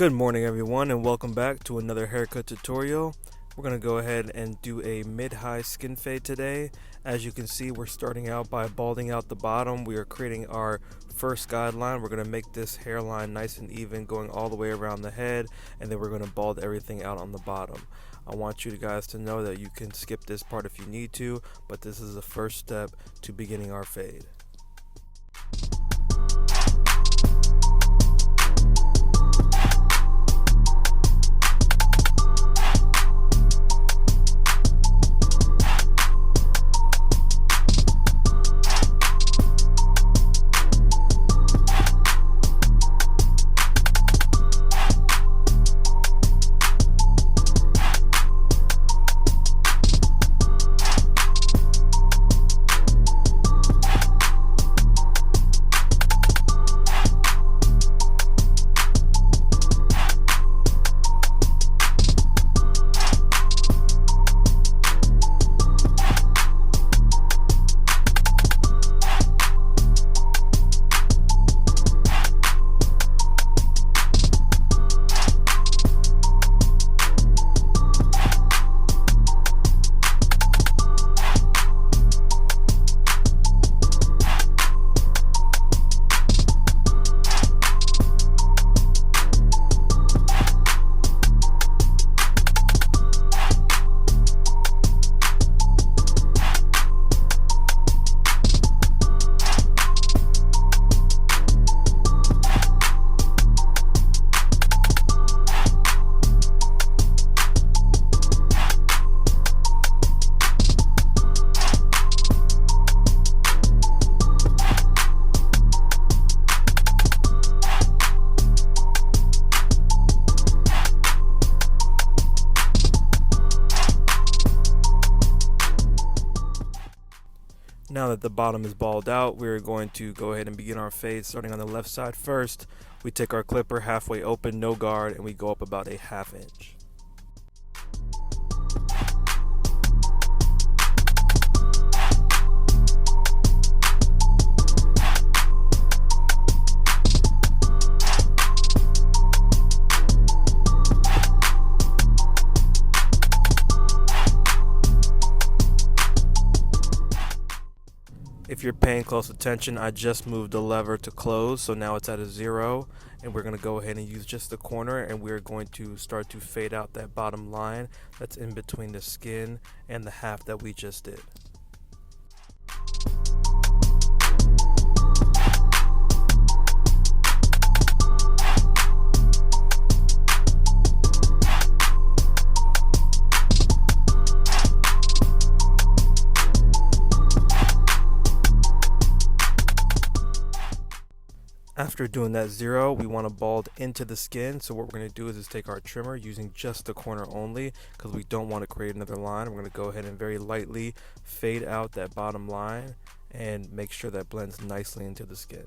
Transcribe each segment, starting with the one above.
Good morning everyone and welcome back to another haircut tutorial. We're going to go ahead and do a mid-high skin fade today. As you can see, we're starting out by balding out the bottom. We are creating our first guideline. We're going to make this hairline nice and even going all the way around the head, and then we're going to bald everything out on the bottom. I want you guys to know that you can skip this part if you need to, but this is the first step to beginning our fade. Now that the bottom is balled out, we're going to go ahead and begin our fade starting on the left side first. We take our clipper halfway open, no guard, and we go up about a ½ inch. If you're paying close attention, I just moved the lever to close, so now it's at a 0, and we're going to go ahead and use just the corner, and we're going to start to fade out that bottom line that's in between the skin and the half that we just did. After doing that 0, we want to bald into the skin, so what we're going to do is take our trimmer using just the corner only because we don't want to create another line. We're going to go ahead and very lightly fade out that bottom line and make sure that blends nicely into the skin.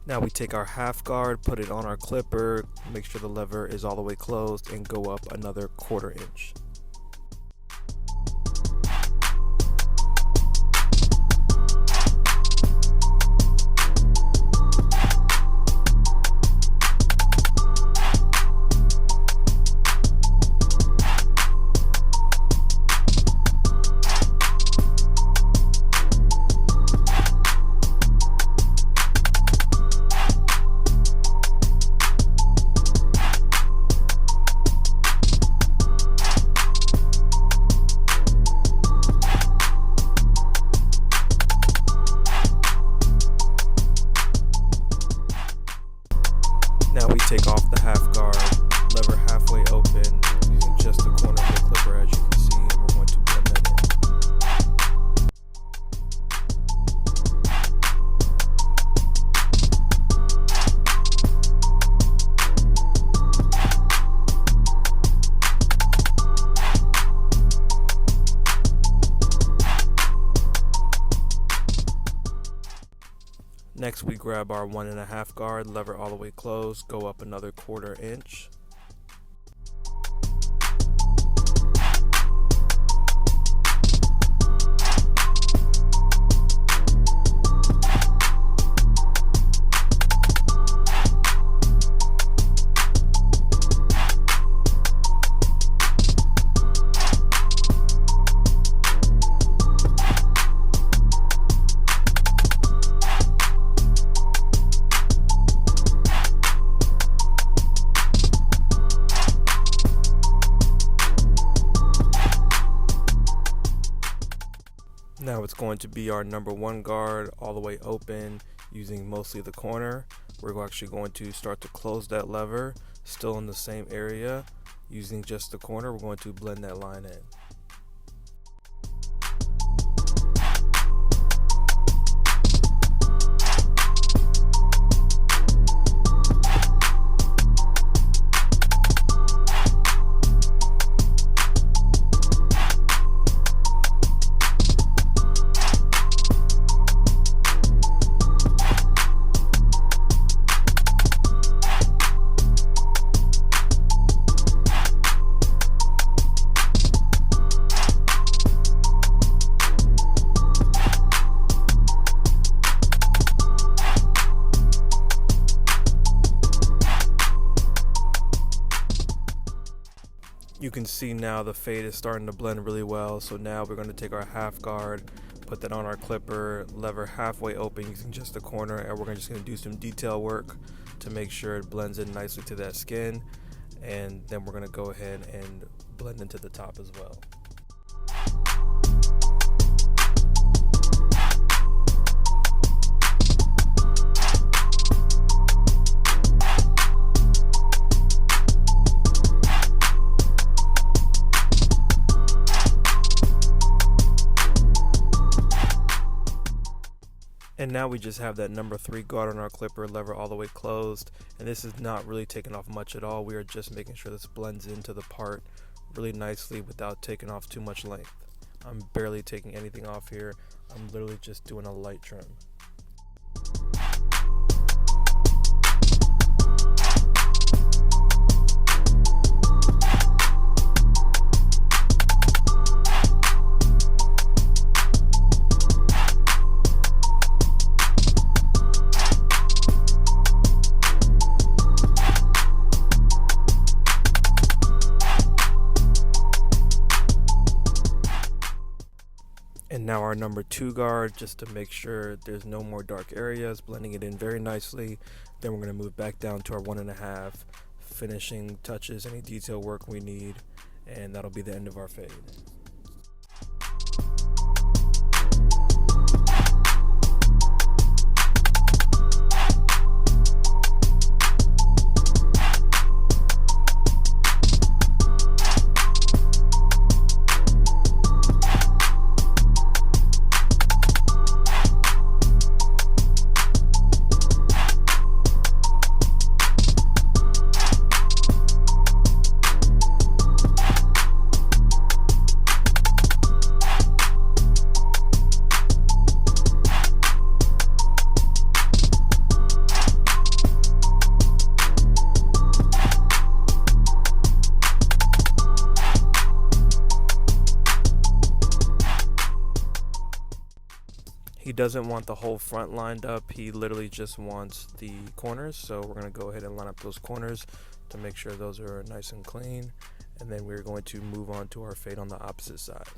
Now we take our half guard, put it on our clipper, make sure the lever is all the way closed, and go up another ½ inch. Next, we grab our 1.5 guard, lever all the way closed, go up another 1/4 inch. Now it's going to be our number 1 guard all the way open using mostly the corner. We're actually going to start to close that lever, still in the same area, using just the corner. We're going to blend that line in. You can see now the fade is starting to blend really well. So now we're going to take our 1/2 guard, put that on our clipper, lever halfway open using just the corner, and we're just going to do some detail work to make sure it blends in nicely to that skin. And then we're going to go ahead and blend into the top as well. And now we just have that number 3 guard on our clipper, lever all the way closed. And this is not really taking off much at all. We are just making sure this blends into the part really nicely without taking off too much length. I'm barely taking anything off here. I'm literally just doing a light trim. And now our number 2 guard, just to make sure there's no more dark areas, blending it in very nicely. Then we're going to move back down to our 1.5, finishing touches, any detail work we need, and that'll be the end of our fade. He doesn't want the whole front lined up. He literally just wants the corners. So we're going to go ahead and line up those corners to make sure those are nice and clean. And then we're going to move on to our fade on the opposite side.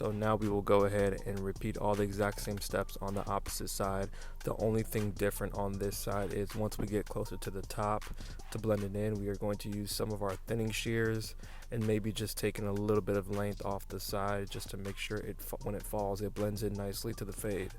So now we will go ahead and repeat all the exact same steps on the opposite side. The only thing different on this side is once we get closer to the top to blend it in, we are going to use some of our thinning shears and maybe just taking a little bit of length off the side just to make sure when it falls, it blends in nicely to the fade.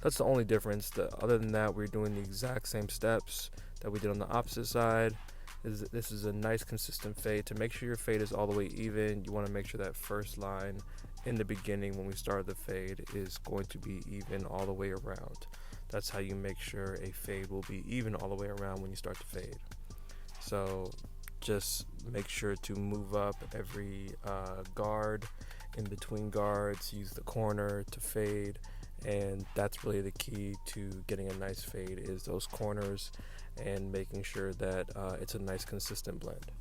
That's the only difference. Other than that, we're doing the exact same steps that we did on the opposite side. This is a nice consistent fade. To make sure your fade is all the way even, you want to make sure that first line in the beginning when we start the fade is going to be even all the way around. That's how you make sure a fade will be even all the way around when you start to fade. So just make sure to move up every guard, in between guards, use the corner to fade, and that's really the key to getting a nice fade is those corners and making sure that it's a nice consistent blend.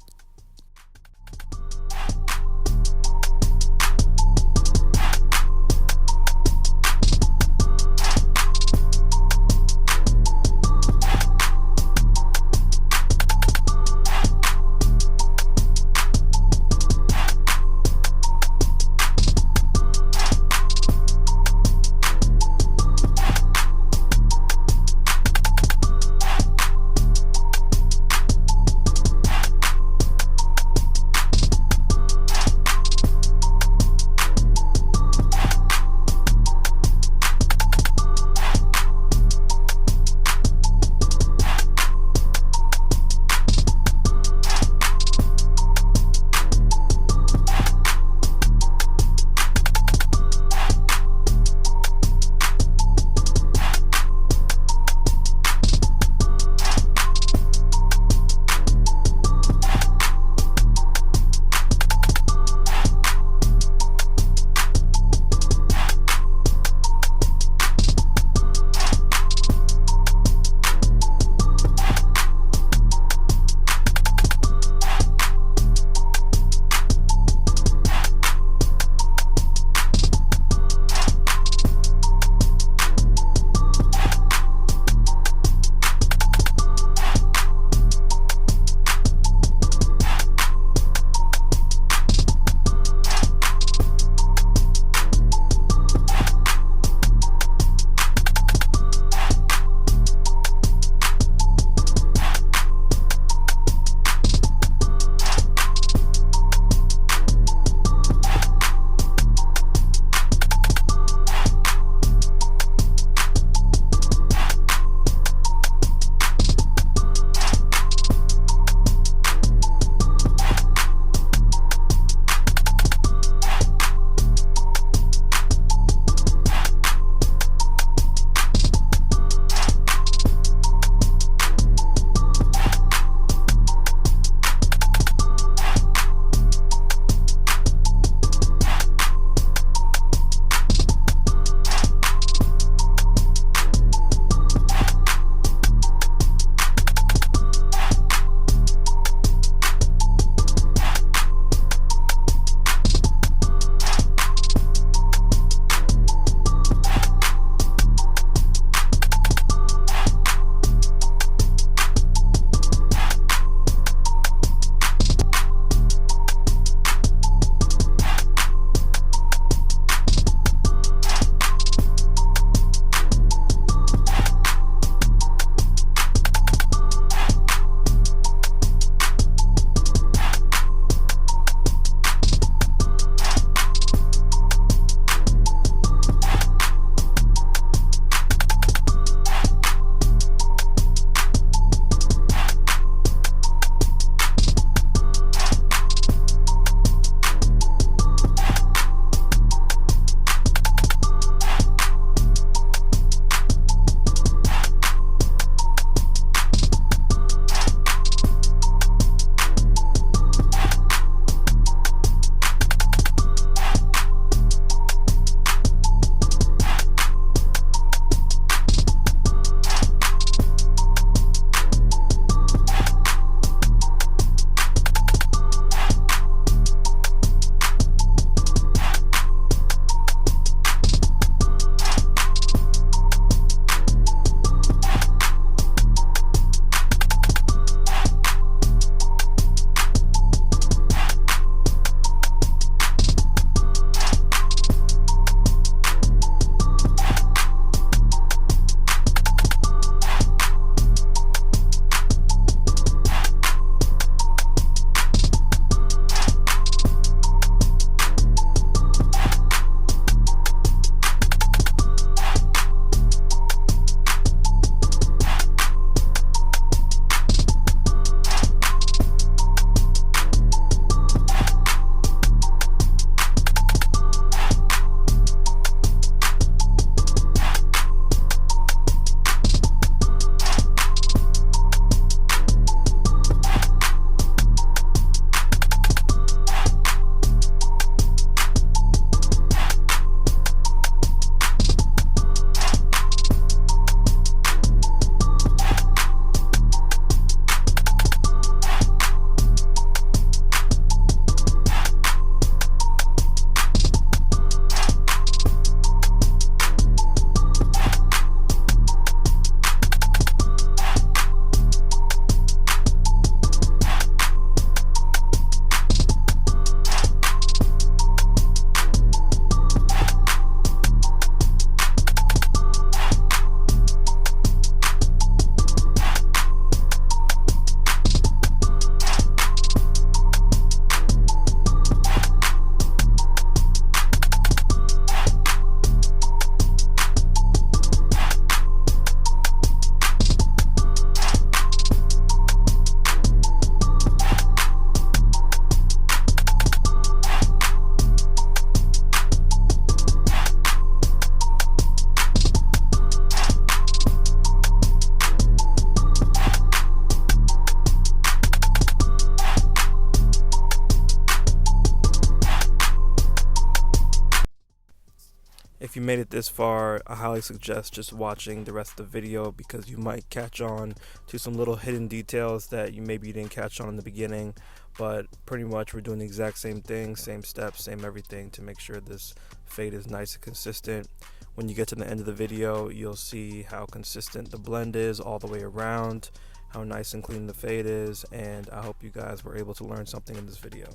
If you made it this far, I highly suggest just watching the rest of the video because you might catch on to some little hidden details that you maybe didn't catch on in the beginning. But pretty much we're doing the exact same thing, same steps, same everything to make sure this fade is nice and consistent. When you get to the end of the video, you'll see how consistent the blend is all the way around, how nice and clean the fade is, and I hope you guys were able to learn something in this video.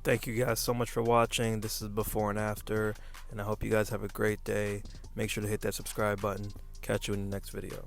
Thank you guys so much for watching. This is before and after, and I hope you guys have a great day. Make sure to hit that subscribe button. Catch you in the next video.